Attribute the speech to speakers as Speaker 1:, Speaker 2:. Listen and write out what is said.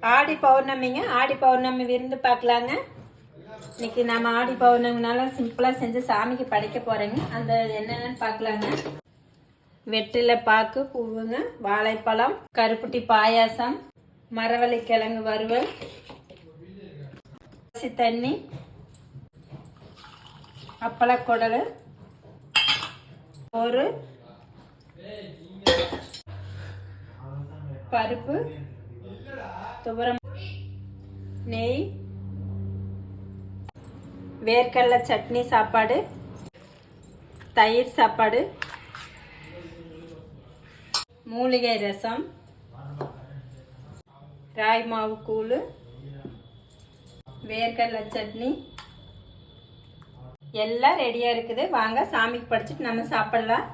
Speaker 1: ஆடி பௌர்ணமிங்க. ஆடி பௌர்ணமி விருந்து பார்க்கலாங்க. இன்னைக்கு நம்ம ஆடி பௌர்ணமினால சிம்பிளாக செஞ்சு சாமிக்கு படைக்க போகிறேங்க. அந்த என்னென்னு பார்க்கலாங்க. வெற்றிலை பாக்கு பூவுங்க, வாழைப்பழம், கருப்பட்டி பாயாசம், மரவள்ளி கிழங்கு வறுவல், அரிசி தண்ணி, அப்பளக்குடல், ஒரு பருப்பு, துவரம், நெய், வேர்க்கடலை சட்னி சாப்பாடு, தயிர் சாப்பாடு, மூலிகை ரசம், ராய் மாவு கூழ், வேர்க்கடலை சட்னி எல்லாம் ரெடியாக இருக்குது. வாங்க சாமிக்கு படைச்சிட்டு நம்ம சாப்பிடலாம்.